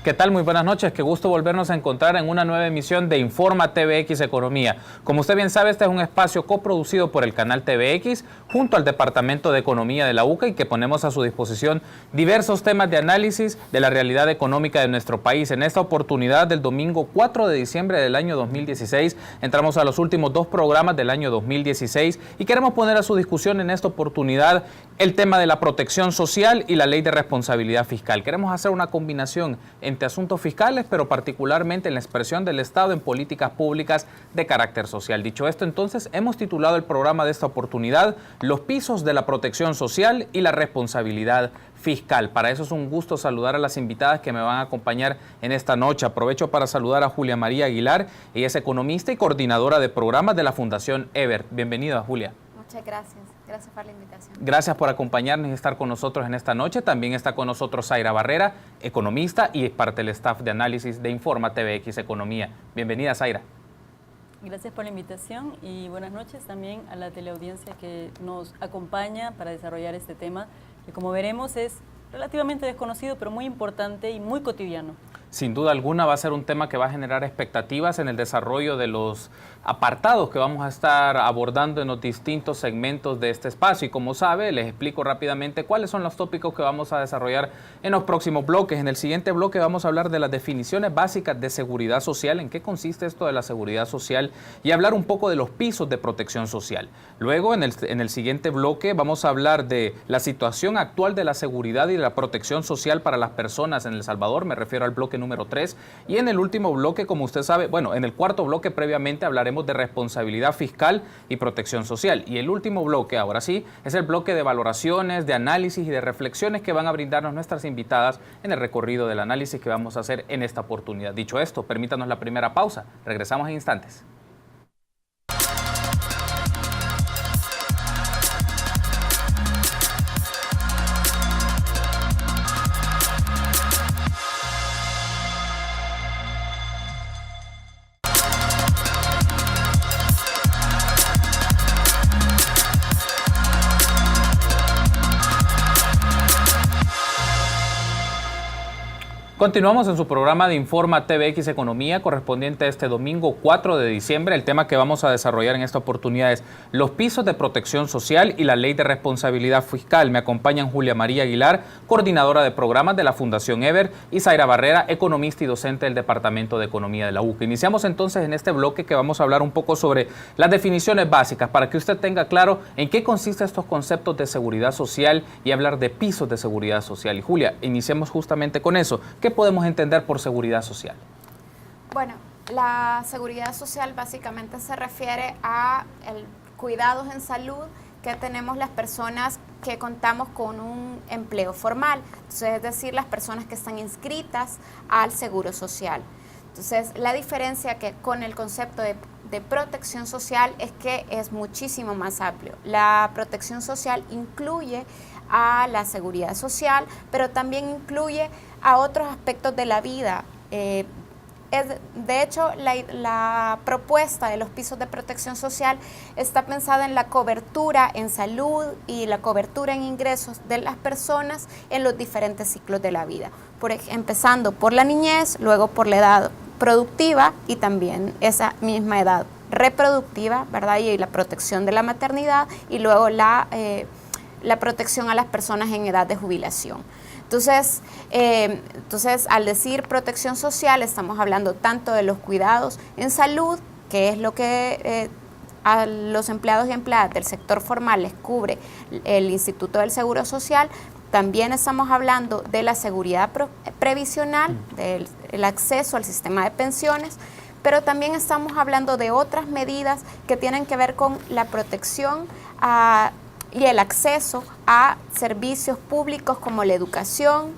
¿Qué tal? Muy buenas noches. Qué gusto volvernos a encontrar en una nueva emisión de Informa TVX Economía. Como usted bien sabe, este es un espacio coproducido por el canal TVX junto al Departamento de Economía de la UCA y que ponemos a su disposición diversos temas de análisis de la realidad económica de nuestro país. En esta oportunidad del domingo 4 de diciembre del año 2016, entramos a los últimos dos programas del año 2016 y queremos poner a su discusión en esta oportunidad el tema de la protección social y la ley de responsabilidad fiscal. Queremos hacer una combinación entre asuntos fiscales, pero particularmente en la expresión del Estado en políticas públicas de carácter social. Dicho esto, entonces, hemos titulado el programa de esta oportunidad Los pisos de la protección social y la responsabilidad fiscal. Para eso es un gusto saludar a las invitadas que me van a acompañar en esta noche. Aprovecho para saludar a Julia María Aguilar. Ella es economista y coordinadora de programas de la Fundación Ebert. Bienvenida, Julia. Muchas gracias. Gracias por la invitación. Gracias por acompañarnos y estar con nosotros en esta noche. También está con nosotros Zaira Barrera, economista y es parte del staff de análisis de Informa TVX Economía. Bienvenida, Zaira. Gracias por la invitación y buenas noches también a la teleaudiencia que nos acompaña para desarrollar este tema, que como veremos es relativamente desconocido, pero muy importante y muy cotidiano. Sin duda alguna va a ser un tema que va a generar expectativas en el desarrollo de los apartados que vamos a estar abordando en los distintos segmentos de este espacio. Y como sabe, les explico rápidamente cuáles son los tópicos que vamos a desarrollar en los próximos bloques. En el siguiente bloque vamos a hablar de las definiciones básicas de seguridad social, en qué consiste esto de la seguridad social y hablar un poco de los pisos de protección social. Luego, en el siguiente bloque vamos a hablar de la situación actual de la seguridad y de la protección social para las personas en El Salvador, me refiero al bloque número 3, y en el último bloque, como usted sabe, bueno, en el cuarto bloque previamente hablaremos de responsabilidad fiscal y protección social, y el último bloque, ahora sí, es el bloque de valoraciones, de análisis y de reflexiones que van a brindarnos nuestras invitadas en el recorrido del análisis que vamos a hacer en esta oportunidad. Dicho esto, permítanos la primera pausa, regresamos en instantes. Continuamos en su programa de Informa TVX Economía correspondiente a este domingo 4 de diciembre. El tema que vamos a desarrollar en esta oportunidad es los pisos de protección social y la ley de responsabilidad fiscal. Me acompañan Julia María Aguilar, coordinadora de programas de la Fundación Ebert, y Zaira Barrera, economista y docente del Departamento de Economía de la UCA. Iniciamos entonces en este bloque que vamos a hablar un poco sobre las definiciones básicas para que usted tenga claro en qué consisten estos conceptos de seguridad social y hablar de pisos de seguridad social. Y Julia, iniciemos justamente con eso. ¿Qué podemos entender por seguridad social? Bueno, la seguridad social básicamente se refiere a el cuidados en salud que tenemos las personas que contamos con un empleo formal, entonces, es decir, las personas que están inscritas al seguro social. Entonces, la diferencia que con el concepto de protección social es que es muchísimo más amplio. La protección social incluye a la seguridad social, pero también incluye a otros aspectos de la vida. De hecho, la propuesta de los pisos de protección social está pensada en la cobertura en salud y la cobertura en ingresos de las personas en los diferentes ciclos de la vida, empezando por la niñez, luego por la edad productiva y también esa misma edad reproductiva, ¿verdad? Y la protección de la maternidad y luego la protección a las personas en edad de jubilación. Entonces, al decir protección social, estamos hablando tanto de los cuidados en salud, que es lo que a los empleados y empleadas del sector formal les cubre el Instituto del Seguro Social. También estamos hablando de la seguridad previsional, del acceso al sistema de pensiones, pero también estamos hablando de otras medidas que tienen que ver con la protección y el acceso a servicios públicos como la educación.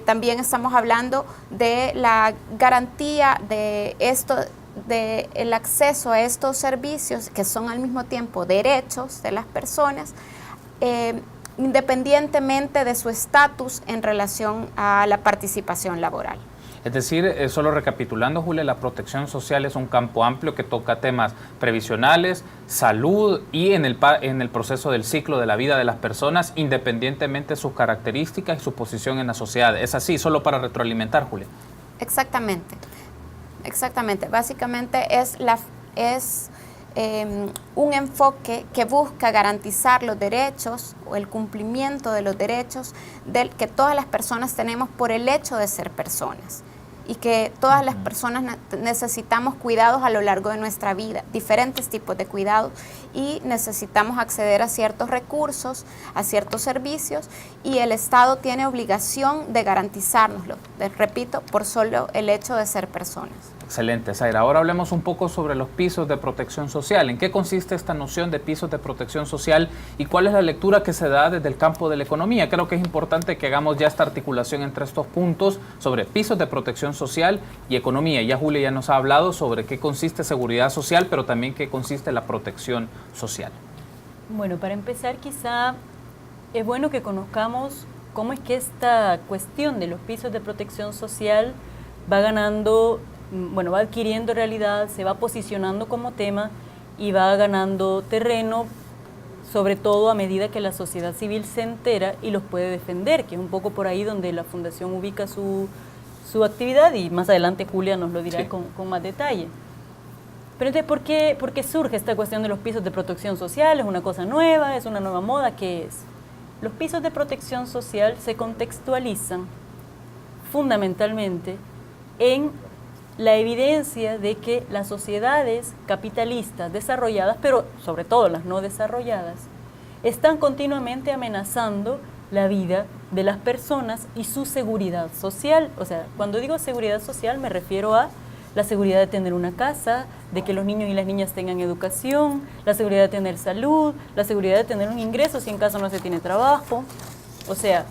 También estamos hablando de la garantía de el acceso a estos servicios que son al mismo tiempo derechos de las personas, independientemente de su estatus en relación a la participación laboral. Es decir, solo recapitulando, Julia, la protección social es un campo amplio que toca temas previsionales, salud y en el proceso del ciclo de la vida de las personas, independientemente de sus características y su posición en la sociedad. ¿Es así? Solo para retroalimentar, Julia. Exactamente, exactamente. Básicamente es un enfoque que busca garantizar los derechos o el cumplimiento de los derechos que todas las personas tenemos por el hecho de ser personas, y que todas las personas necesitamos cuidados a lo largo de nuestra vida, diferentes tipos de cuidados, y necesitamos acceder a ciertos recursos, a ciertos servicios, y el Estado tiene obligación de garantizárnoslo, repito, por solo el hecho de ser personas. Excelente, Zaira. Ahora hablemos un poco sobre los pisos de protección social. ¿En qué consiste esta noción de pisos de protección social y cuál es la lectura que se da desde el campo de la economía? Creo que es importante que hagamos ya esta articulación entre estos puntos sobre pisos de protección social y economía. Ya Julia ya nos ha hablado sobre qué consiste seguridad social, pero también qué consiste la protección social. Bueno, para empezar, quizá es bueno que conozcamos cómo es que esta cuestión de los pisos de protección social va ganando, va adquiriendo realidad, se va posicionando como tema y va ganando terreno, sobre todo a medida que la sociedad civil se entera y los puede defender, que es un poco por ahí donde la Fundación ubica su actividad, y más adelante Julia nos lo dirá sí, con más detalle. Pero entonces, ¿por qué surge esta cuestión de los pisos de protección social? ¿Es una cosa nueva? ¿Es una nueva moda? ¿Qué es? Los pisos de protección social se contextualizan fundamentalmente en la evidencia de que las sociedades capitalistas desarrolladas, pero sobre todo las no desarrolladas, están continuamente amenazando la vida de las personas y su seguridad social. O sea, cuando digo seguridad social me refiero a la seguridad de tener una casa, de que los niños y las niñas tengan educación, la seguridad de tener salud, la seguridad de tener un ingreso si en caso no se tiene trabajo. O sea,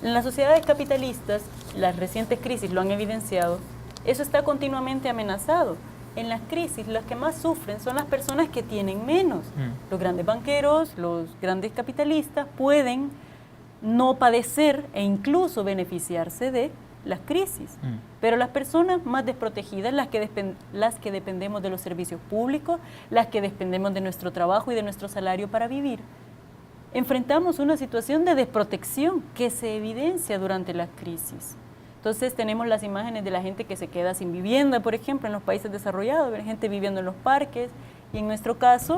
en las sociedades capitalistas, las recientes crisis lo han evidenciado, eso está continuamente amenazado. En las crisis, las que más sufren son las personas que tienen menos. Los grandes banqueros, los grandes capitalistas pueden no padecer e incluso beneficiarse de las crisis. Pero las personas más desprotegidas, las que dependemos de los servicios públicos, las que dependemos de nuestro trabajo y de nuestro salario para vivir, enfrentamos una situación de desprotección que se evidencia durante las crisis. Entonces tenemos las imágenes de la gente que se queda sin vivienda, por ejemplo, en los países desarrollados, ver gente viviendo en los parques, y en nuestro caso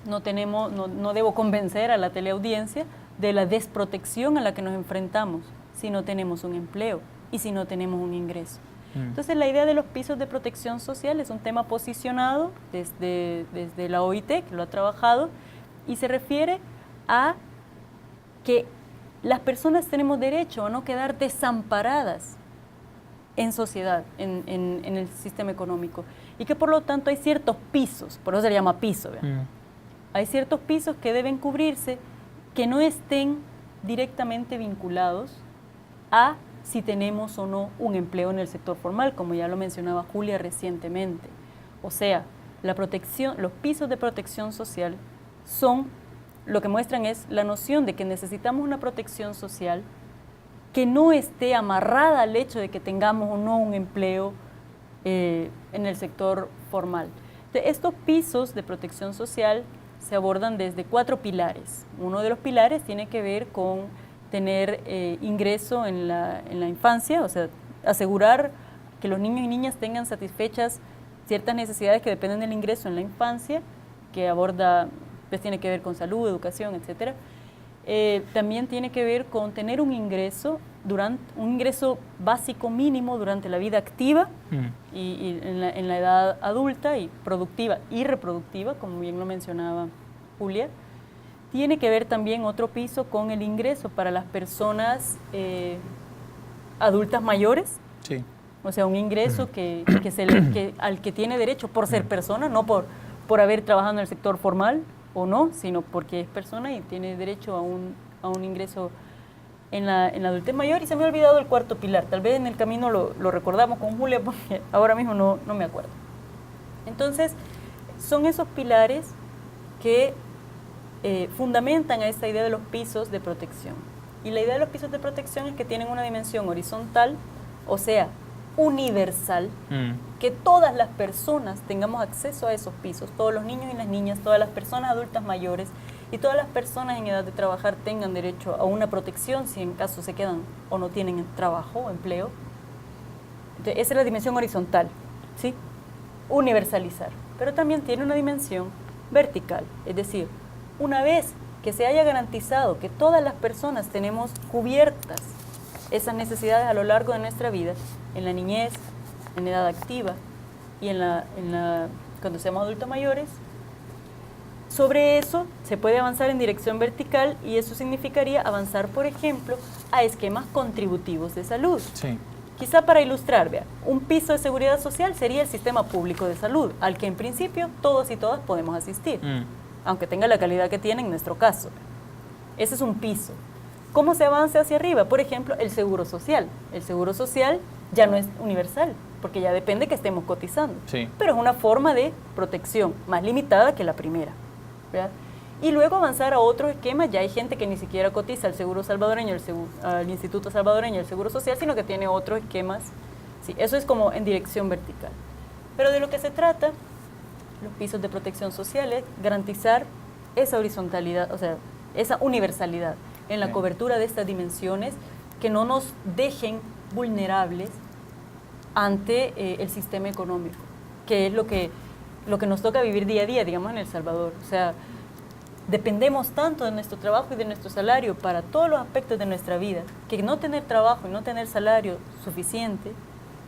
no debo convencer a la teleaudiencia de la desprotección a la que nos enfrentamos si no tenemos un empleo y si no tenemos un ingreso. Entonces la idea de los pisos de protección social es un tema posicionado desde la OIT, que lo ha trabajado, y se refiere a que las personas tenemos derecho a no quedar desamparadas en sociedad, en el sistema económico, y que por lo tanto hay ciertos pisos, por eso se llama piso, hay ciertos pisos que deben cubrirse que no estén directamente vinculados a si tenemos o no un empleo en el sector formal, como ya lo mencionaba Julia recientemente. O sea, los pisos de protección social lo que muestran es la noción de que necesitamos una protección social que no esté amarrada al hecho de que tengamos o no un empleo en el sector formal. Estos pisos de protección social se abordan desde 4 pilares. Uno de los pilares tiene que ver con tener ingreso en la infancia, o sea, asegurar que los niños y niñas tengan satisfechas ciertas necesidades que dependen del ingreso en la infancia, que aborda, pues tiene que ver con salud, educación, etcétera. También tiene que ver con tener un ingreso básico mínimo durante la vida activa y en la edad adulta y productiva y reproductiva, como bien lo mencionaba Julia. Tiene que ver también otro piso con el ingreso para las personas adultas mayores. Sí. O sea, un ingreso al que tiene derecho por ser persona, no por haber trabajado en el sector formal o no, sino porque es persona y tiene derecho a un ingreso en la adultez mayor. Y se me ha olvidado el 4º pilar, tal vez en el camino lo recordamos con Julia, porque ahora mismo no me acuerdo. Entonces, son esos pilares que fundamentan a esta idea de los pisos de protección. Y la idea de los pisos de protección es que tienen una dimensión horizontal, o sea, universal, que todas las personas tengamos acceso a esos pisos, todos los niños y las niñas, todas las personas adultas mayores y todas las personas en edad de trabajar tengan derecho a una protección si en caso se quedan o no tienen trabajo o empleo. Entonces, esa es la dimensión horizontal, ¿sí? Universalizar. Pero también tiene una dimensión vertical, es decir, una vez que se haya garantizado que todas las personas tenemos cubiertas esas necesidades a lo largo de nuestra vida, en la niñez, en edad activa y cuando seamos adultos mayores, sobre eso se puede avanzar en dirección vertical y eso significaría avanzar, por ejemplo, a esquemas contributivos de salud. Sí. Quizá para ilustrar, vea, un piso de seguridad social sería el sistema público de salud, al que en principio todos y todas podemos asistir, aunque tenga la calidad que tiene en nuestro caso. Ese es un piso. ¿Cómo se avanza hacia arriba? Por ejemplo, el seguro social. El seguro social ya no es universal, porque ya depende que estemos cotizando. Sí. Pero es una forma de protección más limitada que la primera, ¿verdad? Y luego avanzar a otros esquemas. Ya hay gente que ni siquiera cotiza al Seguro Salvadoreño, al Instituto Salvadoreño del Seguro Social, sino que tiene otros esquemas. Sí, eso es como en dirección vertical. Pero de lo que se trata, los pisos de protección social, es garantizar esa horizontalidad, o sea, esa universalidad en la cobertura de estas dimensiones que no nos dejen vulnerables ante el sistema económico, que es lo que nos toca vivir día a día, digamos, en El Salvador. O sea, dependemos tanto de nuestro trabajo y de nuestro salario para todos los aspectos de nuestra vida, que no tener trabajo y no tener salario suficiente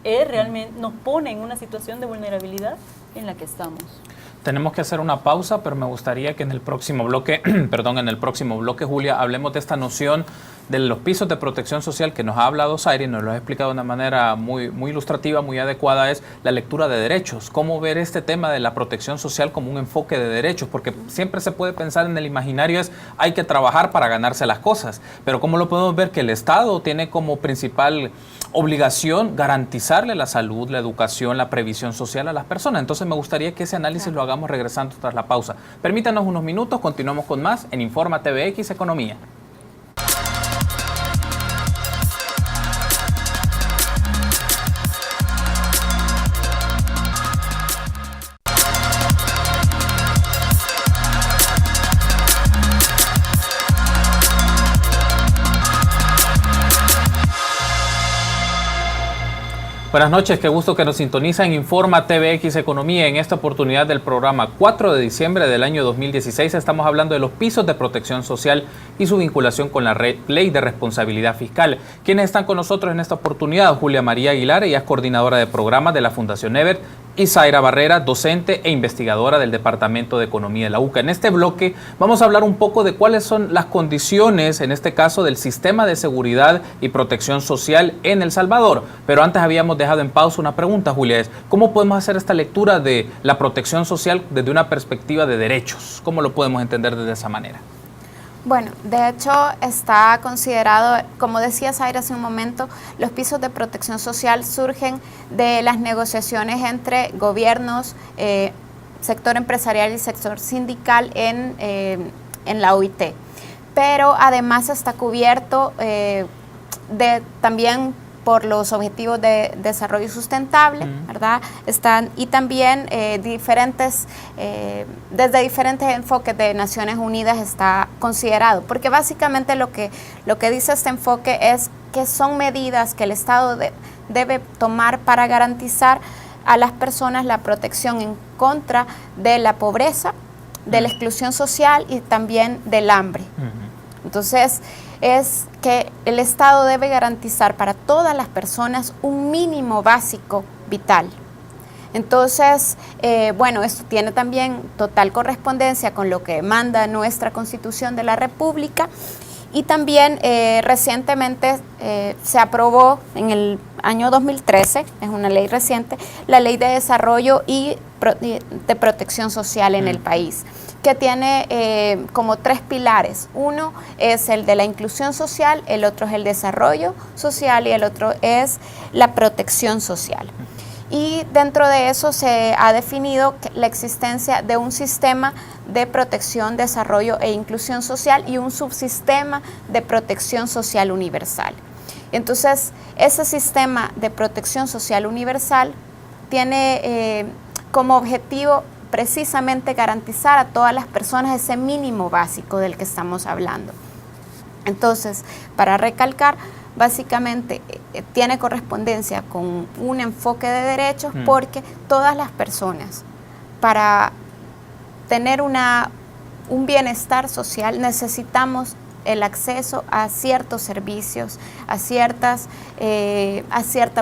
realmente nos pone en una situación de vulnerabilidad en la que estamos. Tenemos que hacer una pausa, pero me gustaría que en el próximo bloque, Julia, hablemos de esta noción de los pisos de protección social que nos ha hablado Zaira y nos lo ha explicado de una manera muy ilustrativa, muy adecuada, es la lectura de derechos. Cómo ver este tema de la protección social como un enfoque de derechos, porque siempre se puede pensar en el imaginario es hay que trabajar para ganarse las cosas, pero cómo lo podemos ver que el Estado tiene como principal obligación garantizarle la salud, la educación, la previsión social a las personas. Entonces me gustaría que ese análisis lo hagamos regresando tras la pausa. Permítanos unos minutos, continuamos con más en Informa TVX Economía. Buenas noches, qué gusto que nos sintonizan. Informa TVX Economía. En esta oportunidad del programa 4 de diciembre del año 2016 estamos hablando de los pisos de protección social y su vinculación con la Ley de Responsabilidad Fiscal. ¿Quiénes están con nosotros en esta oportunidad? Julia María Aguilar, ella es coordinadora de programas de la Fundación Evert, y Zaira Barrera, docente e investigadora del Departamento de Economía de la UCA. En este bloque vamos a hablar un poco de cuáles son las condiciones, en este caso, del sistema de seguridad y protección social en El Salvador. Pero antes habíamos dejado en pausa una pregunta, Julia, es ¿cómo podemos hacer esta lectura de la protección social desde una perspectiva de derechos? ¿Cómo lo podemos entender desde esa manera? Bueno, de hecho está considerado, como decía Zaira hace un momento, los pisos de protección social surgen de las negociaciones entre gobiernos, sector empresarial y sector sindical en la OIT. Pero además está cubierto también por los objetivos de desarrollo sustentable, ¿verdad? Y también desde diferentes enfoques de Naciones Unidas está considerado, porque básicamente lo que dice este enfoque es que son medidas que el Estado debe tomar para garantizar a las personas la protección en contra de la pobreza, de la exclusión social y también del hambre. Entonces, es que el Estado debe garantizar para todas las personas un mínimo básico vital. Entonces, bueno, esto tiene también total correspondencia con lo que manda nuestra Constitución de la República y también recientemente se aprobó en el año 2013, es una ley reciente, la Ley de Desarrollo y de Protección Social en el país, que tiene como 3 pilares. Uno es el de la inclusión social, el otro es el desarrollo social y el otro es la protección social. Y dentro de eso se ha definido la existencia de un sistema de protección, desarrollo e inclusión social y un subsistema de protección social universal. Entonces, ese sistema de protección social universal tiene como objetivo precisamente garantizar a todas las personas ese mínimo básico del que estamos hablando. Entonces, para recalcar, básicamente tiene correspondencia con un enfoque de derechos porque todas las personas, para tener un bienestar social, necesitamos el acceso a ciertos servicios, a cierta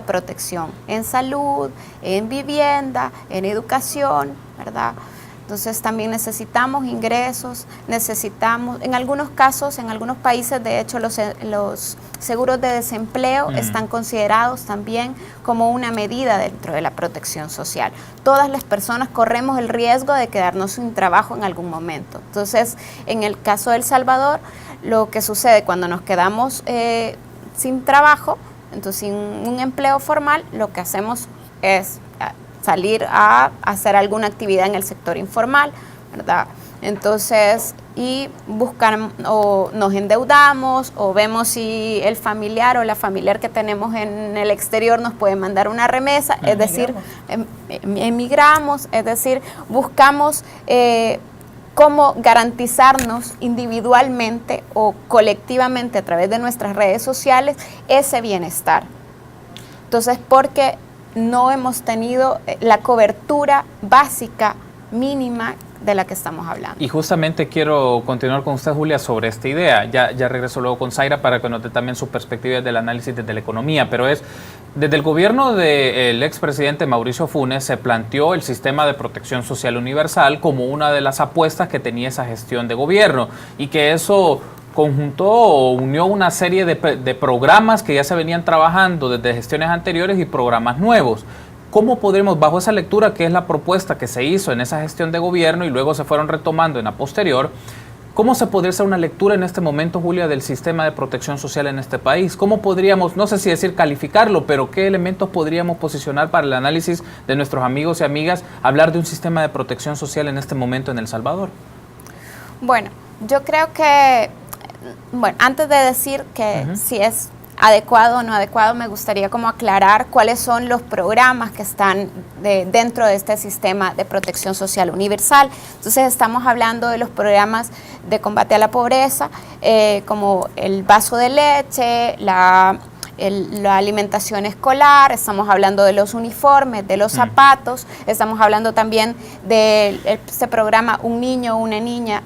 protección, en salud, en vivienda, en educación, ¿verdad? Entonces también necesitamos ingresos, en algunos casos, en algunos países, de hecho, los seguros de desempleo están considerados también como una medida dentro de la protección social. Todas las personas corremos el riesgo de quedarnos sin trabajo en algún momento. Entonces, en el caso de El Salvador, lo que sucede cuando nos quedamos sin trabajo, entonces sin un empleo formal, lo que hacemos es salir a hacer alguna actividad en el sector informal, ¿verdad? Entonces, y buscar, o nos endeudamos, o vemos si el familiar o la familiar que tenemos en el exterior nos puede mandar una remesa, es decir, emigramos, es decir, buscamos cómo garantizarnos individualmente o colectivamente a través de nuestras redes sociales ese bienestar. Entonces, porque no hemos tenido la cobertura básica mínima de la que estamos hablando. Y justamente quiero continuar con usted, Julia, sobre esta idea. Ya regreso luego con Zaira para que nos dé también su perspectiva del análisis desde la economía, pero desde el gobierno del expresidente Mauricio Funes se planteó el sistema de protección social universal como una de las apuestas que tenía esa gestión de gobierno, y que eso conjuntó o unió una serie de programas que ya se venían trabajando desde gestiones anteriores y programas nuevos. ¿Cómo podremos, bajo esa lectura que es la propuesta que se hizo en esa gestión de gobierno y luego se fueron retomando en la posterior, cómo se podría hacer una lectura en este momento, Julia, del sistema de protección social en este país? ¿Cómo podríamos, no sé si decir calificarlo, pero qué elementos podríamos posicionar para el análisis de nuestros amigos y amigas, hablar de un sistema de protección social en este momento en El Salvador? Bueno, yo creo que, antes de decir que si es adecuado o no adecuado, me gustaría como aclarar cuáles son los programas que están dentro de este sistema de protección social universal. Entonces estamos hablando de los programas de combate a la pobreza, como el vaso de leche, la alimentación escolar, estamos hablando de los uniformes, de los zapatos, estamos hablando también de este programa Un Niño, Una Niña,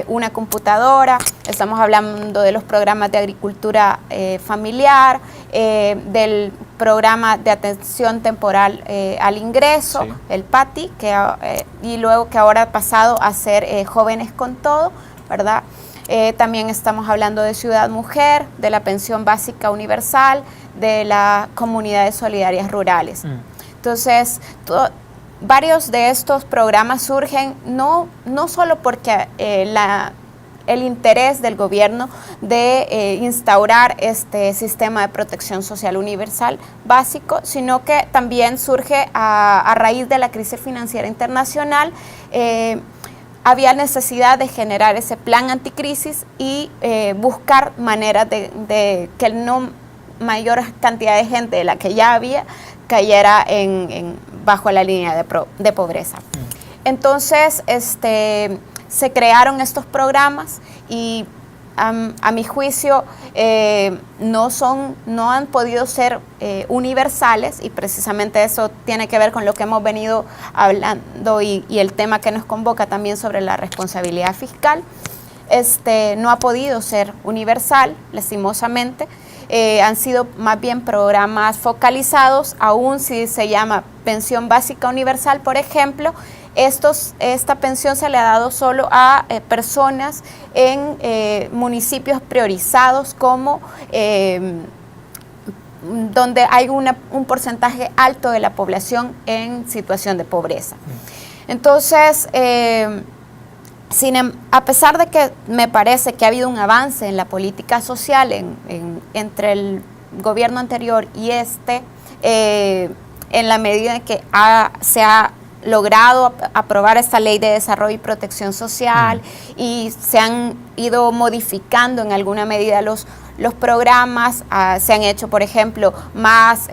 Una Computadora, estamos hablando de los programas de agricultura familiar, del programa de atención temporal al ingreso, el PATI, y luego que ahora ha pasado a ser Jóvenes con Todo, ¿verdad? También estamos hablando de Ciudad Mujer, de la pensión básica universal, de las comunidades solidarias rurales. Entonces, varios de estos programas surgen no solo porque el interés del gobierno de instaurar este sistema de protección social universal básico, sino que también surge a raíz de la crisis financiera internacional. Había necesidad de generar ese plan anticrisis y buscar maneras de que no mayor cantidad de gente de la que ya había cayera bajo la línea de pobreza. Entonces, se crearon estos programas y a mi juicio no han podido ser universales, y precisamente eso tiene que ver con lo que hemos venido hablando y el tema que nos convoca también sobre la responsabilidad fiscal. No ha podido ser universal, lastimosamente. Han sido más bien programas focalizados, aún si se llama pensión básica universal, por ejemplo. Esta pensión se le ha dado solo a personas en municipios priorizados como donde hay un porcentaje alto de la población en situación de pobreza. Entonces, a pesar de que me parece que ha habido un avance en la política social entre el gobierno anterior y en la medida en que se ha logrado aprobar esta ley de desarrollo y protección social y se han ido modificando en alguna medida los programas, se han hecho, por ejemplo, más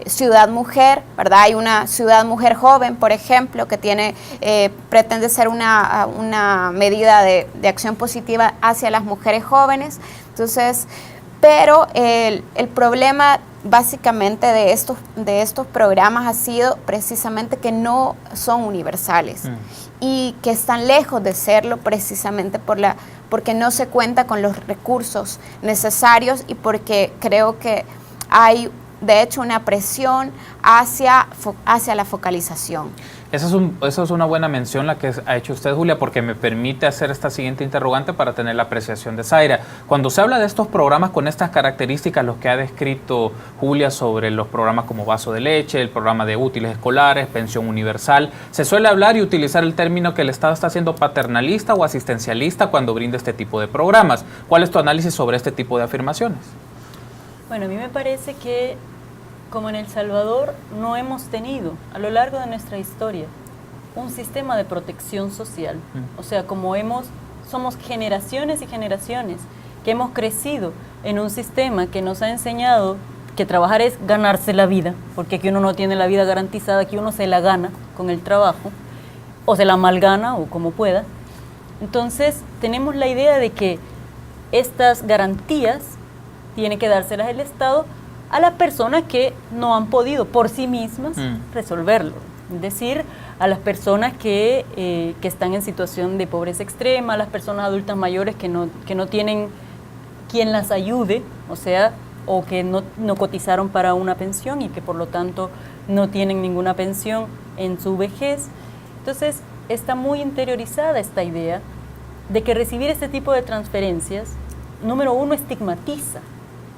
Ciudad Mujer, ¿verdad? Hay una Ciudad Mujer Joven, por ejemplo, que pretende ser una medida de acción positiva hacia las mujeres jóvenes. Entonces, Pero el problema básicamente de estos programas ha sido precisamente que no son universales y que están lejos de serlo precisamente porque no se cuenta con los recursos necesarios y porque creo que hay de hecho una presión hacia la focalización. Esa es una buena mención la que ha hecho usted, Julia, porque me permite hacer esta siguiente interrogante para tener la apreciación de Zaira. Cuando se habla de estos programas con estas características, los que ha descrito Julia sobre los programas como Vaso de Leche, el programa de útiles escolares, pensión universal, se suele hablar y utilizar el término que el Estado está siendo paternalista o asistencialista cuando brinda este tipo de programas. ¿Cuál es tu análisis sobre este tipo de afirmaciones? Bueno, a mí me parece que como en El Salvador no hemos tenido a lo largo de nuestra historia un sistema de protección social. O sea, somos generaciones y generaciones que hemos crecido en un sistema que nos ha enseñado que trabajar es ganarse la vida, porque aquí uno no tiene la vida garantizada, aquí uno se la gana con el trabajo, o se la malgana, o como pueda. Entonces, tenemos la idea de que estas garantías tiene que dárselas el Estado a las personas que no han podido por sí mismas resolverlo. Es decir, a las personas que están en situación de pobreza extrema, a las personas adultas mayores que no tienen quien las ayude, o que no cotizaron para una pensión y que por lo tanto no tienen ninguna pensión en su vejez. Entonces, está muy interiorizada esta idea de que recibir este tipo de transferencias, número uno, estigmatiza.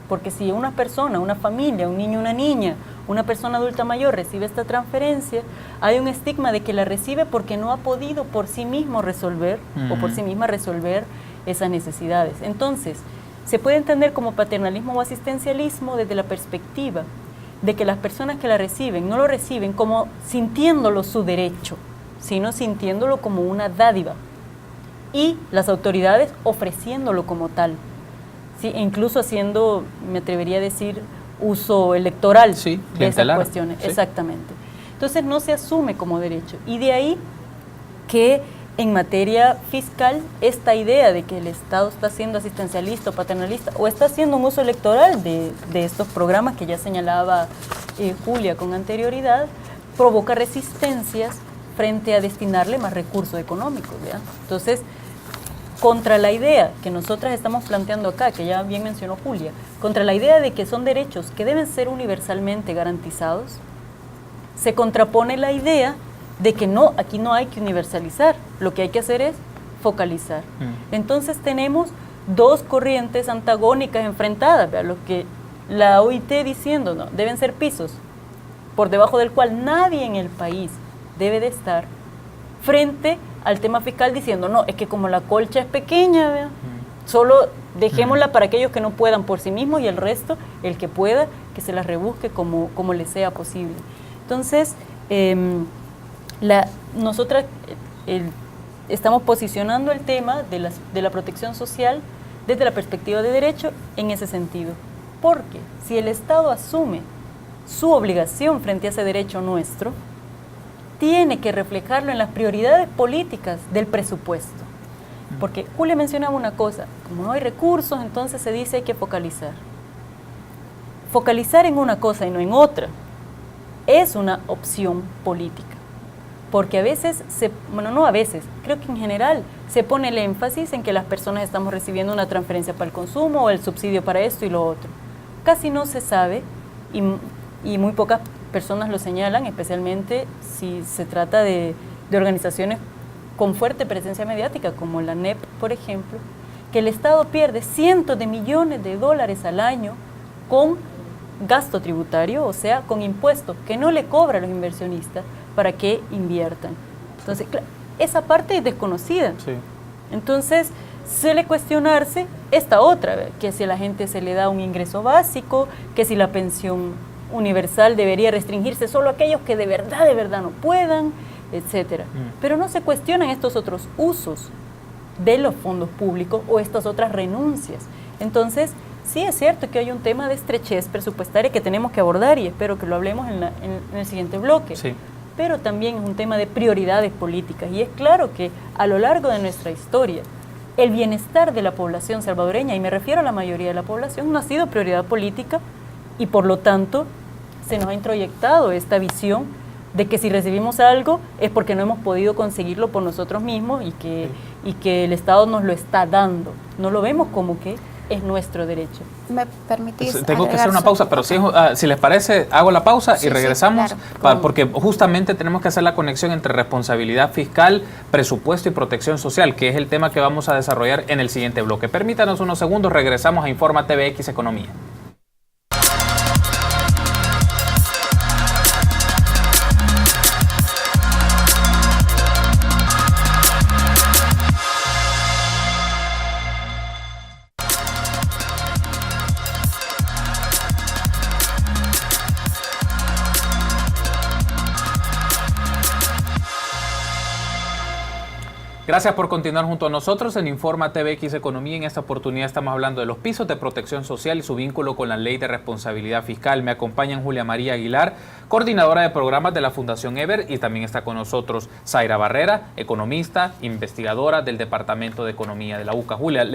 Porque si una persona, una familia, un niño, una niña, una persona adulta mayor recibe esta transferencia, hay un estigma de que la recibe porque no ha podido por sí mismo resolver o por sí misma resolver esas necesidades. Entonces, se puede entender como paternalismo o asistencialismo desde la perspectiva de que las personas que la reciben no lo reciben como sintiéndolo su derecho, sino sintiéndolo como una dádiva y las autoridades ofreciéndolo como tal. Sí, incluso haciendo, me atrevería a decir, uso electoral de esas cuestiones. Sí. Exactamente. Entonces no se asume como derecho. Y de ahí que en materia fiscal, esta idea de que el Estado está siendo asistencialista o paternalista, o está haciendo un uso electoral de estos programas que ya señalaba Julia con anterioridad, provoca resistencias frente a destinarle más recursos económicos, ¿verdad? Entonces, contra la idea que nosotras estamos planteando acá, que ya bien mencionó Julia, contra la idea de que son derechos que deben ser universalmente garantizados, se contrapone la idea de que no, aquí no hay que universalizar, lo que hay que hacer es focalizar. Entonces tenemos dos corrientes antagónicas enfrentadas, ¿verdad? Lo que la OIT diciendo, no, deben ser pisos por debajo del cual nadie en el país debe de estar, frente al tema fiscal diciendo, no, es que como la colcha es pequeña, ¿verdad? Solo dejémosla para aquellos que no puedan por sí mismos y el resto, el que pueda, que se la rebusque como le sea posible. Entonces, nosotras estamos posicionando el tema de la protección social desde la perspectiva de derecho en ese sentido. Porque si el Estado asume su obligación frente a ese derecho nuestro, tiene que reflejarlo en las prioridades políticas del presupuesto. Porque Julia mencionaba una cosa, como no hay recursos, entonces se dice hay que focalizar. Focalizar en una cosa y no en otra es una opción política. Porque a veces, no a veces, creo que en general se pone el énfasis en que las personas estamos recibiendo una transferencia para el consumo o el subsidio para esto y lo otro. Casi no se sabe y muy pocas personas lo señalan, especialmente si se trata de organizaciones con fuerte presencia mediática, como la NEP, por ejemplo, que el Estado pierde cientos de millones de dólares al año con gasto tributario, o sea, con impuestos que no le cobra a los inversionistas para que inviertan. Entonces, esa parte es desconocida. Sí. Entonces, suele cuestionarse esta otra, que si a la gente se le da un ingreso básico, que si la pensión universal debería restringirse solo a aquellos que de verdad no puedan, etcétera. Pero no se cuestionan estos otros usos de los fondos públicos o estas otras renuncias. Entonces, sí es cierto que hay un tema de estrechez presupuestaria que tenemos que abordar y espero que lo hablemos en el siguiente bloque. Sí. Pero también es un tema de prioridades políticas y es claro que a lo largo de nuestra historia el bienestar de la población salvadoreña, y me refiero a la mayoría de la población, no ha sido prioridad política y por lo tanto se nos ha introyectado esta visión de que si recibimos algo es porque no hemos podido conseguirlo por nosotros mismos y que el Estado nos lo está dando. No lo vemos como que es nuestro derecho. ¿Me permitís? Tengo que hacer una pausa, pero si les parece, hago la pausa y regresamos, sí, claro. Porque justamente tenemos que hacer la conexión entre responsabilidad fiscal, presupuesto y protección social, que es el tema que vamos a desarrollar en el siguiente bloque. Permítanos unos segundos, regresamos a Informa TVX Economía. Gracias por continuar junto a nosotros en Informa TVX Economía. En esta oportunidad estamos hablando de los pisos de protección social y su vínculo con la Ley de Responsabilidad Fiscal. Me acompañan Julia María Aguilar, coordinadora de programas de la Fundación Ever, y también está con nosotros Zaira Barrera, economista, investigadora del Departamento de Economía de la UCA. Julia,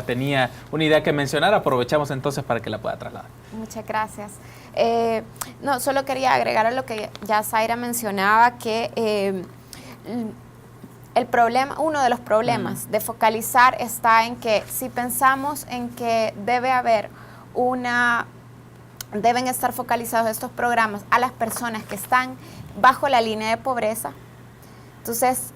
tenía una idea que mencionar, aprovechamos entonces para que la pueda trasladar. Muchas gracias. No, solo quería agregar a lo que ya Zaira mencionaba, que el problema, uno de los problemas de focalizar está en que si pensamos en que deben estar focalizados estos programas a las personas que están bajo la línea de pobreza, entonces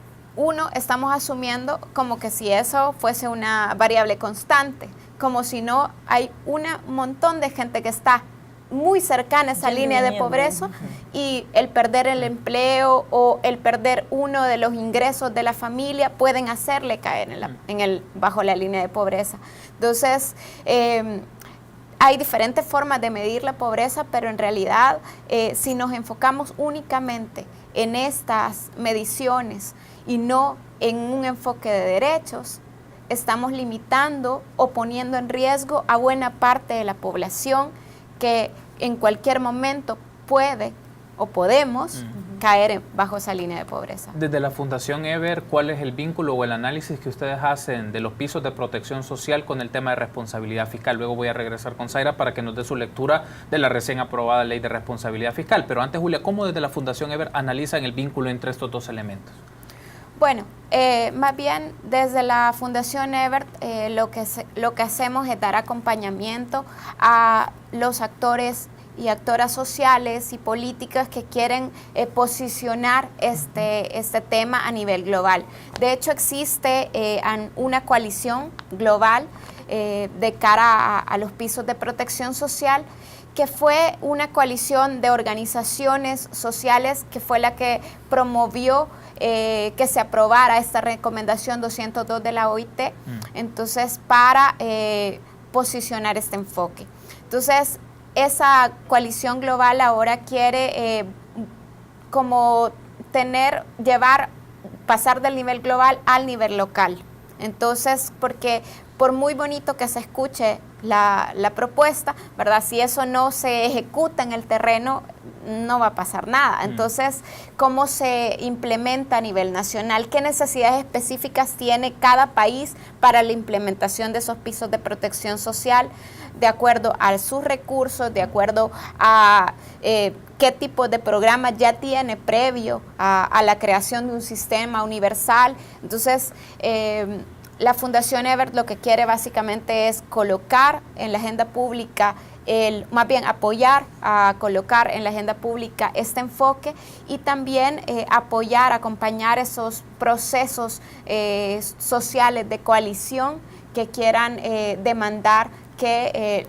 estamos asumiendo como que si eso fuese una variable constante, como si no hay un montón de gente que está muy cercana a esa línea de pobreza y el perder el empleo o el perder uno de los ingresos de la familia pueden hacerle caer bajo la línea de pobreza. Entonces, hay diferentes formas de medir la pobreza, pero en realidad, si nos enfocamos únicamente en estas mediciones y no en un enfoque de derechos, estamos limitando o poniendo en riesgo a buena parte de la población que en cualquier momento puede o podemos caer bajo esa línea de pobreza. Desde la Fundación Ever, ¿cuál es el vínculo o el análisis que ustedes hacen de los pisos de protección social con el tema de responsabilidad fiscal? Luego voy a regresar con Zaira para que nos dé su lectura de la recién aprobada Ley de Responsabilidad Fiscal. Pero antes, Julia, ¿cómo desde la Fundación Ever analizan el vínculo entre estos dos elementos? Bueno, más bien desde la Fundación Ever lo que hacemos es dar acompañamiento a los actores y actoras sociales y políticas que quieren posicionar este tema a nivel global. De hecho, existe una coalición global de cara a los pisos de protección social, que fue una coalición de organizaciones sociales que fue la que promovió que se aprobara esta recomendación 202 de la OIT, entonces para posicionar este enfoque. Entonces, esa coalición global ahora quiere pasar del nivel global al nivel local. Entonces, porque por muy bonito que se escuche la propuesta, ¿verdad? Si eso no se ejecuta en el terreno, no va a pasar nada. Entonces, ¿cómo se implementa a nivel nacional? ¿Qué necesidades específicas tiene cada país para la implementación de esos pisos de protección social, de acuerdo a sus recursos, de acuerdo a qué tipo de programa ya tiene previo a la creación de un sistema universal? Entonces, la Fundación Ever lo que quiere básicamente es colocar en la agenda pública, más bien apoyar a colocar en la agenda pública este enfoque y también apoyar, acompañar esos procesos sociales de coalición que quieran demandar que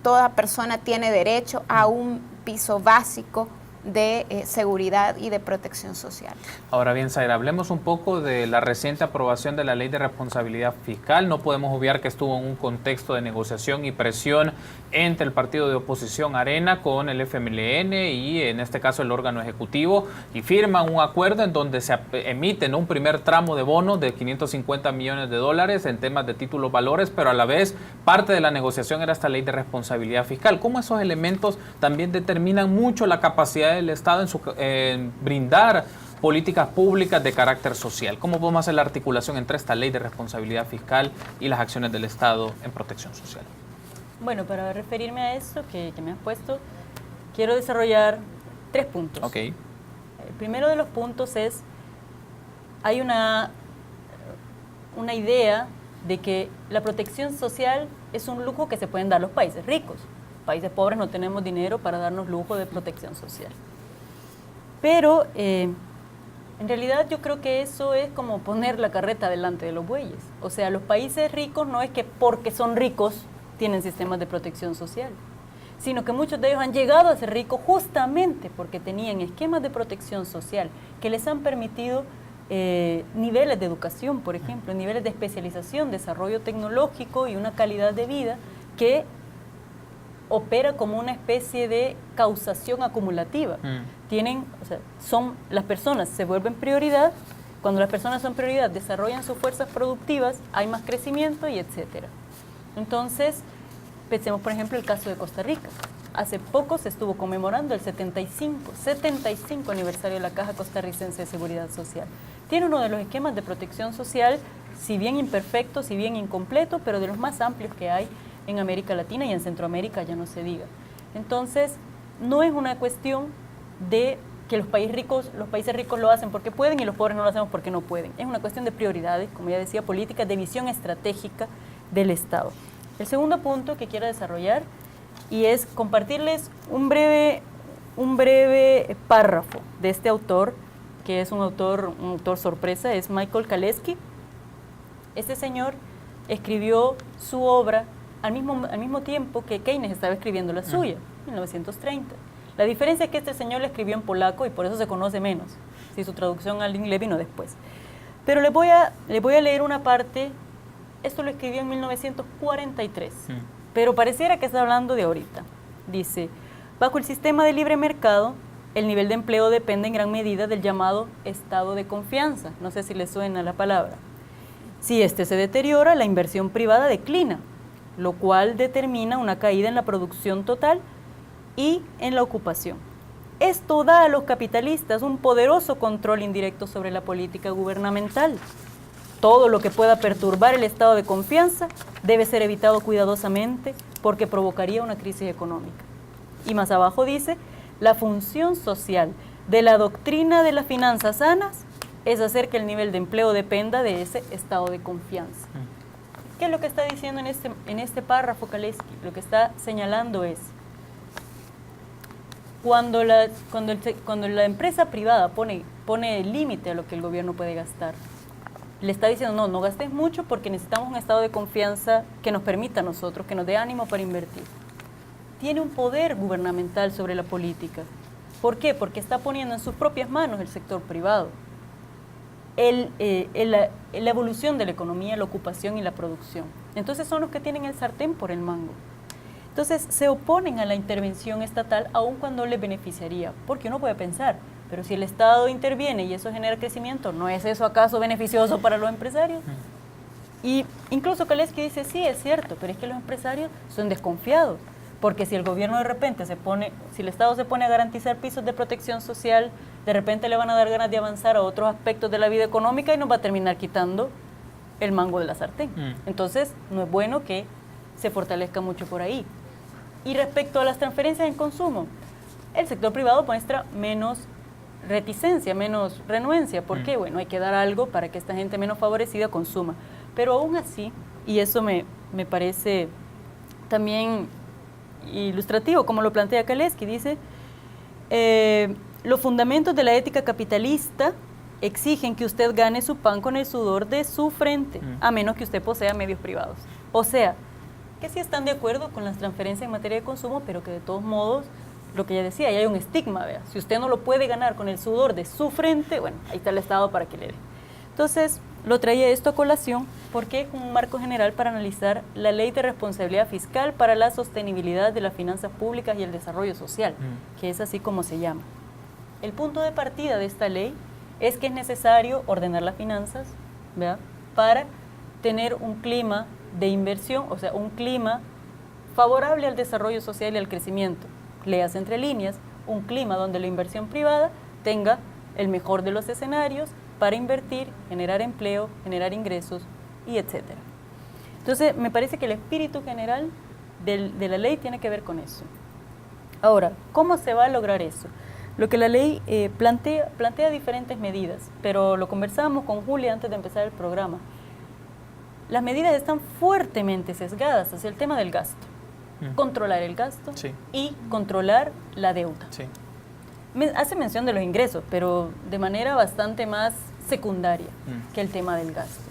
toda persona tiene derecho a un piso básico de seguridad y de protección social. Ahora bien, Zaira, hablemos un poco de la reciente aprobación de la Ley de Responsabilidad Fiscal. No podemos obviar que estuvo en un contexto de negociación y presión entre el partido de oposición Arena con el FMLN y en este caso el órgano ejecutivo, y firman un acuerdo en donde se emiten un primer tramo de bonos de 550 millones de dólares en temas de títulos valores, pero a la vez parte de la negociación era esta Ley de Responsabilidad Fiscal. ¿Cómo esos elementos también determinan mucho la capacidad del Estado en brindar políticas públicas de carácter social. ¿Cómo podemos hacer la articulación entre esta ley de responsabilidad fiscal y las acciones del Estado en protección social? Bueno, para referirme a esto que me has puesto, quiero desarrollar 3 puntos. Ok. El primero de los puntos es, hay una idea de que la protección social es un lujo que se pueden dar los países ricos. Países pobres no tenemos dinero para darnos lujo de protección social. Pero en realidad yo creo que eso es como poner la carreta delante de los bueyes. O sea, los países ricos no es que porque son ricos tienen sistemas de protección social, sino que muchos de ellos han llegado a ser ricos justamente porque tenían esquemas de protección social que les han permitido niveles de educación, por ejemplo, niveles de especialización, desarrollo tecnológico y una calidad de vida que opera como una especie de causación acumulativa. Las personas se vuelven prioridad, cuando las personas son prioridad, desarrollan sus fuerzas productivas, hay más crecimiento y etcétera. Entonces, pensemos por ejemplo el caso de Costa Rica. Hace poco se estuvo conmemorando el 75 aniversario de la Caja Costarricense de Seguridad Social. Tiene uno de los esquemas de protección social, si bien imperfecto, si bien incompleto, pero de los más amplios que hay en América Latina y en Centroamérica, ya no se diga. Entonces, no es una cuestión de que los países ricos lo hacen porque pueden y los pobres no lo hacemos porque no pueden. Es una cuestión de prioridades, como ya decía, políticas, de visión estratégica del Estado. El segundo punto que quiero desarrollar y es compartirles un breve párrafo de este autor, que es un autor sorpresa, es Michael Kalecki. Este señor escribió su obra al mismo tiempo que Keynes estaba escribiendo la suya, 1930. La diferencia es que este señor la escribió en polaco y por eso se conoce menos, si su traducción al inglés vino después. Pero les voy a leer una parte. Esto lo escribió en 1943, pero pareciera que está hablando de ahorita. Dice, bajo el sistema de libre mercado, el nivel de empleo depende en gran medida del llamado estado de confianza. No sé si les suena la palabra. Si este se deteriora, la inversión privada declina, lo cual determina una caída en la producción total y en la ocupación. Esto da a los capitalistas un poderoso control indirecto sobre la política gubernamental. Todo lo que pueda perturbar el estado de confianza debe ser evitado cuidadosamente porque provocaría una crisis económica. Y más abajo dice, la función social de la doctrina de las finanzas sanas es hacer que el nivel de empleo dependa de ese estado de confianza. ¿Qué es lo que está diciendo en este párrafo Kalecki? Lo que está señalando es, cuando la empresa privada pone límite a lo que el gobierno puede gastar, le está diciendo, no gastes mucho porque necesitamos un estado de confianza que nos permita a nosotros, que nos dé ánimo para invertir. Tiene un poder gubernamental sobre la política. ¿Por qué? Porque está poniendo en sus propias manos el sector privado la evolución de la economía, la ocupación y la producción. Entonces son los que tienen el sartén por el mango. Entonces se oponen a la intervención estatal aun cuando les beneficiaría, porque uno puede pensar, pero si el Estado interviene y eso genera crecimiento, ¿no es eso acaso beneficioso para los empresarios? Y incluso Kalecki dice, sí, es cierto, pero es que los empresarios son desconfiados, porque si el gobierno de repente si el Estado se pone a garantizar pisos de protección social, de repente le van a dar ganas de avanzar a otros aspectos de la vida económica y nos va a terminar quitando el mango de la sartén. Entonces, no es bueno que se fortalezca mucho por ahí. Y respecto a las transferencias en consumo, el sector privado muestra menos reticencia, menos renuencia. ¿Por qué? Bueno, hay que dar algo para que esta gente menos favorecida consuma. Pero aún así, y eso me parece también ilustrativo, como lo plantea Kalecki, dice, los fundamentos de la ética capitalista exigen que usted gane su pan con el sudor de su frente, a menos que usted posea medios privados. O sea, que sí están de acuerdo con las transferencias en materia de consumo, pero que de todos modos, lo que ya decía, ahí hay un estigma, ¿vea? Si usted no lo puede ganar con el sudor de su frente, bueno, ahí está el Estado para que le dé. Entonces, lo traía esto a colación porque es un marco general para analizar la Ley de Responsabilidad Fiscal para la Sostenibilidad de las Finanzas Públicas y el Desarrollo Social, que es así como se llama. El punto de partida de esta ley es que es necesario ordenar las finanzas, ¿verdad?, para tener un clima de inversión, o sea, un clima favorable al desarrollo social y al crecimiento. Leas entre líneas, un clima donde la inversión privada tenga el mejor de los escenarios para invertir, generar empleo, generar ingresos y etcétera. Entonces, me parece que el espíritu general de la ley tiene que ver con eso. Ahora, ¿cómo se va a lograr eso? Lo que la ley plantea diferentes medidas, pero lo conversábamos con Julia antes de empezar el programa. Las medidas están fuertemente sesgadas hacia el tema del gasto. Controlar el gasto y controlar la deuda. Hace mención de los ingresos, pero de manera bastante más secundaria que el tema del gasto.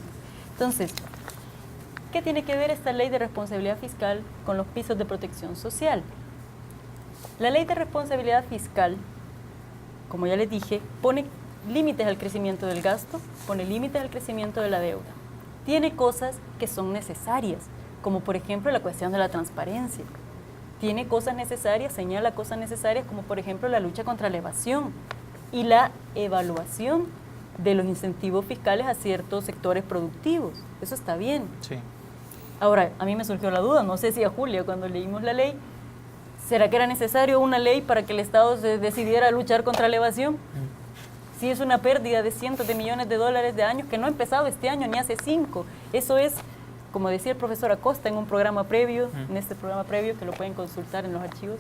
Entonces, ¿qué tiene que ver esta ley de responsabilidad fiscal con los pisos de protección social? La ley de responsabilidad fiscal, como ya les dije, pone límites al crecimiento del gasto, pone límites al crecimiento de la deuda. Tiene cosas que son necesarias, como por ejemplo la cuestión de la transparencia. Tiene cosas necesarias, señala cosas necesarias, como por ejemplo la lucha contra la evasión y la evaluación de los incentivos fiscales a ciertos sectores productivos. Eso está bien. Sí. Ahora, a mí me surgió la duda, no sé si a Julia cuando leímos la ley, ¿será que era necesario una ley para que el Estado se decidiera a luchar contra la evasión? Si es una pérdida de cientos de millones de dólares de años que no ha empezado este año ni hace 5. Eso es, como decía el profesor Acosta en un programa previo, en este programa previo que lo pueden consultar en los archivos,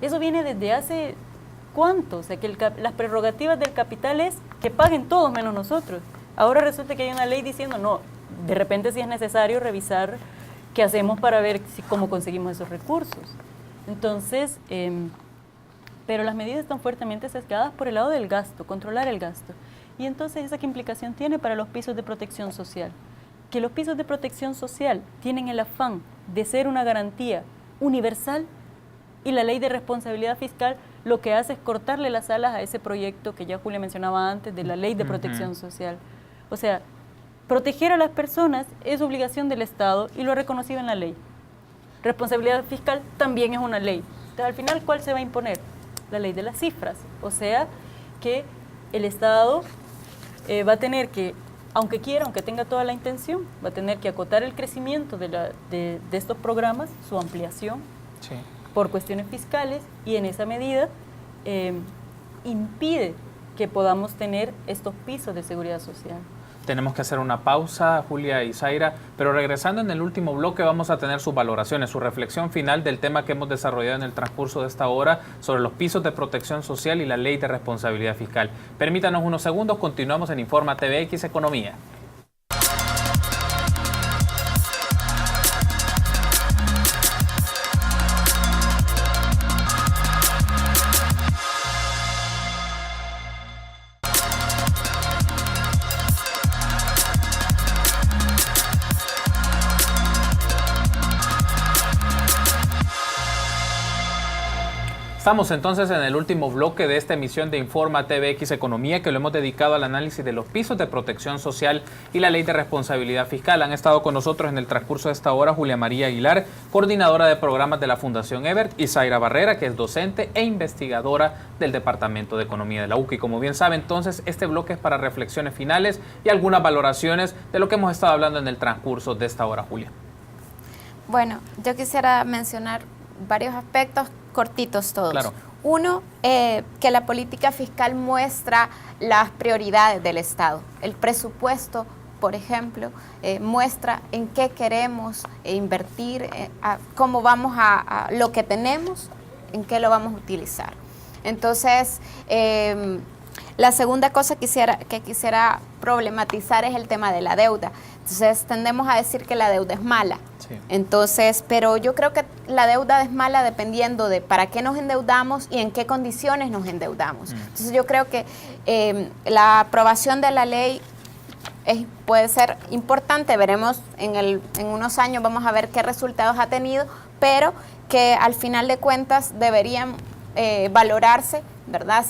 eso viene desde hace ¿cuánto? O sea, que las prerrogativas del capital es que paguen todos menos nosotros. Ahora resulta que hay una ley diciendo, no, de repente sí es necesario revisar qué hacemos para ver cómo conseguimos esos recursos. Entonces, pero las medidas están fuertemente sesgadas por el lado del gasto, controlar el gasto. Y entonces, ¿esa qué implicación tiene para los pisos de protección social? Que los pisos de protección social tienen el afán de ser una garantía universal y la ley de responsabilidad fiscal lo que hace es cortarle las alas a ese proyecto que ya Julia mencionaba antes de la ley de protección social. O sea, proteger a las personas es obligación del Estado y lo ha reconocido en la ley. Responsabilidad fiscal también es una ley. Entonces, al final, ¿cuál se va a imponer? La ley de las cifras. O sea, que el Estado va a tener que, aunque quiera, aunque tenga toda la intención, va a tener que acotar el crecimiento de estos programas, su ampliación, por cuestiones fiscales, y en esa medida impide que podamos tener estos pisos de seguridad social. Tenemos que hacer una pausa, Julia y Zaira, pero regresando en el último bloque vamos a tener sus valoraciones, su reflexión final del tema que hemos desarrollado en el transcurso de esta hora sobre los pisos de protección social y la ley de responsabilidad fiscal. Permítanos unos segundos, continuamos en Informa TVX Economía. Estamos entonces en el último bloque de esta emisión de Informa TVX Economía, que lo hemos dedicado al análisis de los pisos de protección social y la ley de responsabilidad fiscal. Han estado con nosotros en el transcurso de esta hora Julia María Aguilar, coordinadora de programas de la Fundación Ebert, y Zaira Barrera, que es docente e investigadora del Departamento de Economía de la UCA. Y como bien sabe, entonces, este bloque es para reflexiones finales y algunas valoraciones de lo que hemos estado hablando en el transcurso de esta hora, Julia. Bueno, yo quisiera mencionar varios aspectos cortitos todos. Claro. Uno, que la política fiscal muestra las prioridades del Estado. El presupuesto, por ejemplo, muestra en qué queremos invertir, cómo vamos a lo que tenemos, en qué lo vamos a utilizar. Entonces, la segunda cosa que quisiera problematizar es el tema de la deuda. Entonces, tendemos a decir que la deuda es mala. Sí. Entonces, pero yo creo que la deuda es mala dependiendo de para qué nos endeudamos y en qué condiciones nos endeudamos. Entonces, yo creo que la aprobación de la ley puede ser importante. Veremos en unos años, vamos a ver qué resultados ha tenido, pero que al final de cuentas deberían valorarse, ¿verdad?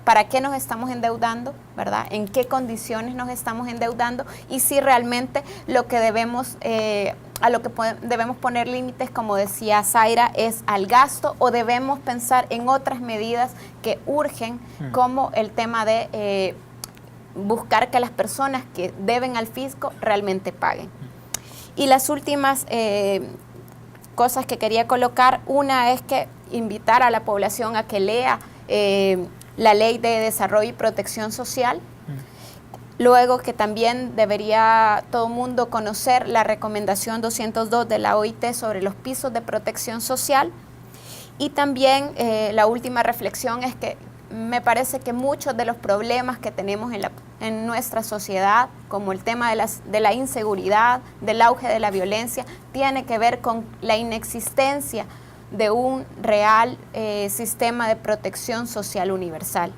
¿Para qué nos estamos endeudando? ¿Verdad? ¿En qué condiciones nos estamos endeudando? Y si realmente lo que debemos, a lo que debemos poner límites, como decía Zaira, es al gasto, o debemos pensar en otras medidas que urgen, como el tema de buscar que las personas que deben al fisco realmente paguen. Y las últimas cosas que quería colocar, una es que invitar a la población a que lea la Ley de Desarrollo y Protección Social. Luego que también debería todo el mundo conocer la recomendación 202 de la OIT sobre los pisos de protección social. Y también la última reflexión es que me parece que muchos de los problemas que tenemos en nuestra sociedad, como el tema de la inseguridad, del auge de la violencia, tiene que ver con la inexistencia de un real sistema de protección social universal.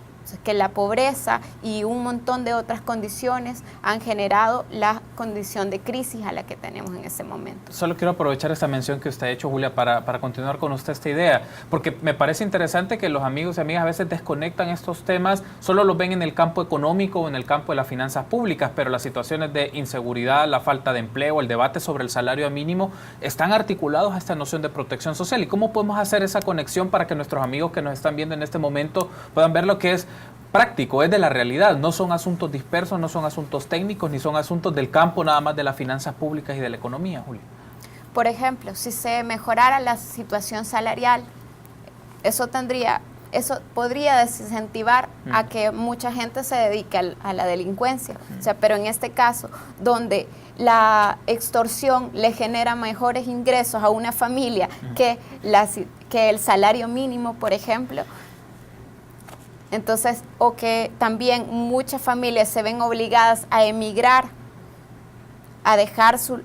Que la pobreza y un montón de otras condiciones han generado la condición de crisis a la que tenemos en ese momento. Solo quiero aprovechar esta mención que usted ha hecho, Julia, para continuar con usted esta idea, porque me parece interesante que los amigos y amigas a veces desconectan estos temas, solo los ven en el campo económico o en el campo de las finanzas públicas, pero las situaciones de inseguridad, la falta de empleo, el debate sobre el salario mínimo, están articulados a esta noción de protección social. ¿Y cómo podemos hacer esa conexión para que nuestros amigos que nos están viendo en este momento puedan ver lo que es práctico, es de la realidad? No son asuntos dispersos, no son asuntos técnicos, ni son asuntos del campo nada más de las finanzas públicas y de la economía, Julia. Por ejemplo, si se mejorara la situación salarial, eso podría desincentivar a que mucha gente se dedique a la delincuencia. O sea, pero en este caso, donde la extorsión le genera mejores ingresos a una familia que el salario mínimo, por ejemplo. Entonces, o que también muchas familias se ven obligadas a emigrar, a dejar sus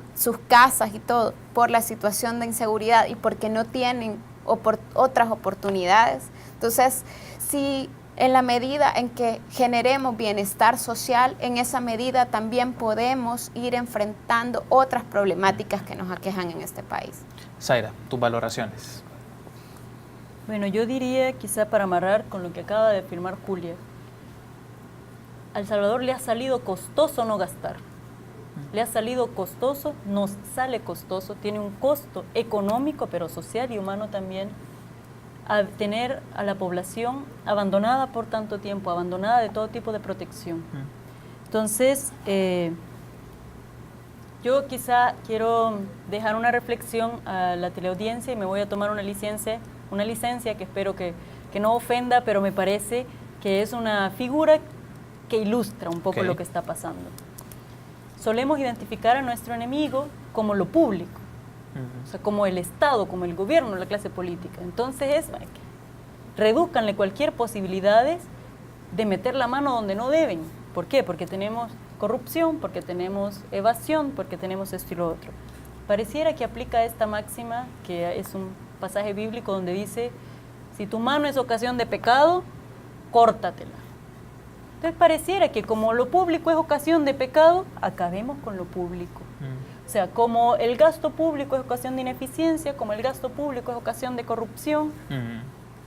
casas y todo por la situación de inseguridad y porque no tienen otras oportunidades. Entonces, si en la medida en que generemos bienestar social, en esa medida también podemos ir enfrentando otras problemáticas que nos aquejan en este país. Zaira, tus valoraciones. Bueno, yo diría, quizá para amarrar con lo que acaba de afirmar Julia, a El Salvador le ha salido costoso no gastar. Le ha salido costoso, nos sale costoso, tiene un costo económico, pero social y humano también, a tener a la población abandonada por tanto tiempo, abandonada de todo tipo de protección. Entonces, yo quizá quiero dejar una reflexión a la teleaudiencia y me voy a tomar una licencia que espero que no ofenda, pero me parece que es una figura que ilustra un poco lo que está pasando. Solemos identificar a nuestro enemigo como lo público, o sea, como el Estado, como el gobierno, la clase política. Entonces redúzcanle cualquier posibilidad de meter la mano donde no deben. ¿Por qué? Porque tenemos corrupción, porque tenemos evasión, porque tenemos esto y lo otro. Pareciera que aplica esta máxima, que es un pasaje bíblico donde dice, si tu mano es ocasión de pecado, córtatela. Entonces pareciera que como lo público es ocasión de pecado, acabemos con lo público. O sea, como el gasto público es ocasión de ineficiencia, como el gasto público es ocasión de corrupción,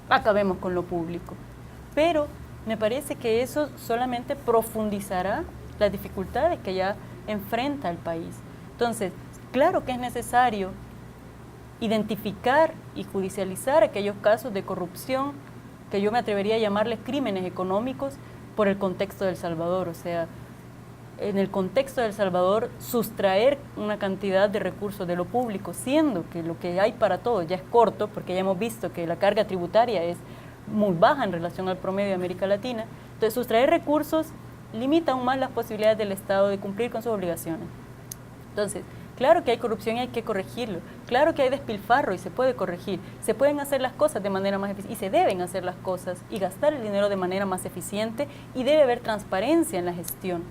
acabemos con lo público. Pero me parece que eso solamente profundizará las dificultades que ya enfrenta el país. Entonces, claro que es necesario identificar y judicializar aquellos casos de corrupción que yo me atrevería a llamarles crímenes económicos por el contexto de El Salvador. O sea, en el contexto de El Salvador, sustraer una cantidad de recursos de lo público, siendo que lo que hay para todos ya es corto, porque ya hemos visto que la carga tributaria es muy baja en relación al promedio de América Latina. Entonces, sustraer recursos limita aún más las posibilidades del Estado de cumplir con sus obligaciones. Entonces, claro que hay corrupción y hay que corregirlo. Claro que hay despilfarro y se puede corregir. Se pueden hacer las cosas de manera más eficiente y se deben hacer las cosas y gastar el dinero de manera más eficiente y debe haber transparencia en la gestión.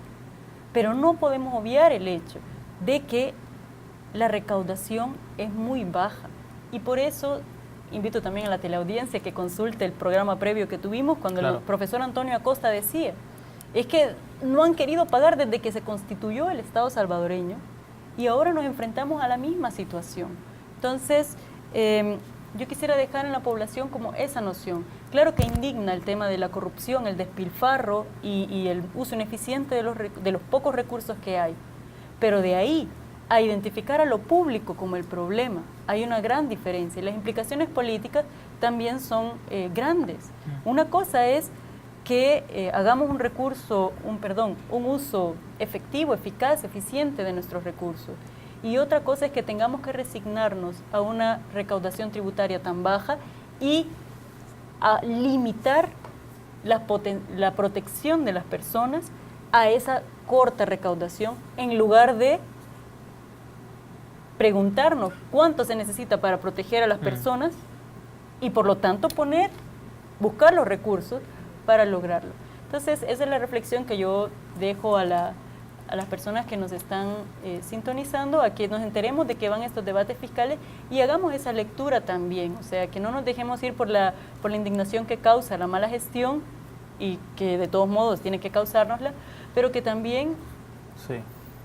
Pero no podemos obviar el hecho de que la recaudación es muy baja. Y por eso invito también a la teleaudiencia que consulte el programa previo que tuvimos cuando el profesor Antonio Acosta decía, es que no han querido pagar desde que se constituyó el Estado salvadoreño. Y ahora nos enfrentamos a la misma situación. Entonces, yo quisiera dejar en la población como esa noción. Claro que indigna el tema de la corrupción, el despilfarro y el uso ineficiente de los pocos recursos que hay. Pero de ahí a identificar a lo público como el problema, hay una gran diferencia. Y las implicaciones políticas también son grandes. Una cosa es que hagamos un uso efectivo, eficaz, eficiente de nuestros recursos. Y otra cosa es que tengamos que resignarnos a una recaudación tributaria tan baja y a limitar la protección de las personas a esa corta recaudación, en lugar de preguntarnos cuánto se necesita para proteger a las personas y por lo tanto buscar los recursos para lograrlo. Entonces, esa es la reflexión que yo dejo a las personas que nos están sintonizando, a que nos enteremos de que van estos debates fiscales y hagamos esa lectura también, o sea, que no nos dejemos ir por la indignación que causa la mala gestión y que de todos modos tiene que causárnosla, pero que también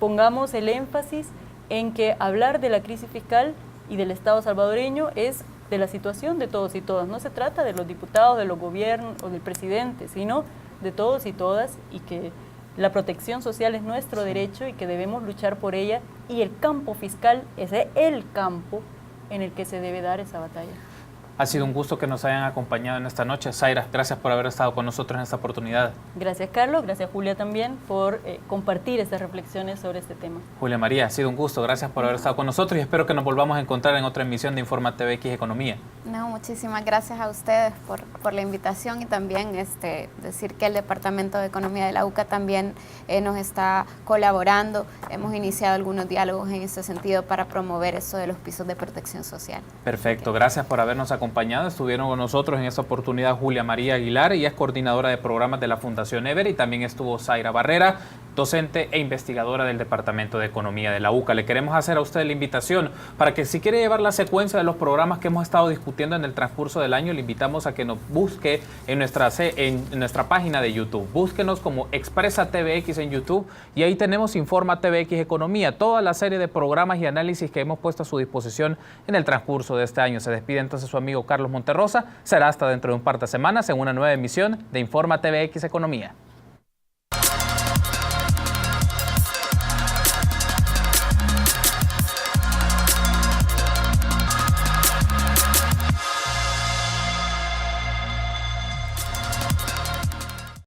pongamos el énfasis en que hablar de la crisis fiscal y del Estado salvadoreño es de la situación de todos y todas. No se trata de los diputados, de los gobiernos o del presidente, sino de todos y todas, y que la protección social es nuestro derecho y que debemos luchar por ella, y el campo fiscal es el campo en el que se debe dar esa batalla. Ha sido un gusto que nos hayan acompañado en esta noche. Zaira, gracias por haber estado con nosotros en esta oportunidad. Gracias, Carlos. Gracias, Julia, también por compartir estas reflexiones sobre este tema. Julia María, ha sido un gusto. Gracias por haber estado con nosotros y espero que nos volvamos a encontrar en otra emisión de Informa TVX Economía. No, muchísimas gracias a ustedes por la invitación y también decir que el Departamento de Economía de la UCA también nos está colaborando. Hemos iniciado algunos diálogos en este sentido para promover eso de los pisos de protección social. Perfecto, gracias por habernos acompañado. Estuvieron con nosotros en esta oportunidad Julia María Aguilar, ella es coordinadora de programas de la Fundación Ever, y también estuvo Zaira Barrera, docente e investigadora del Departamento de Economía de la UCA. Le queremos hacer a usted la invitación para que, si quiere llevar la secuencia de los programas que hemos estado discutiendo en el transcurso del año, le invitamos a que nos busque en nuestra página de YouTube. Búsquenos como Expresa TVX en YouTube y ahí tenemos Informa TVX Economía, toda la serie de programas y análisis que hemos puesto a su disposición en el transcurso de este año. Se despide entonces su amigo Carlos Monterrosa. Será hasta dentro de un par de semanas en una nueva emisión de Informa TVX Economía.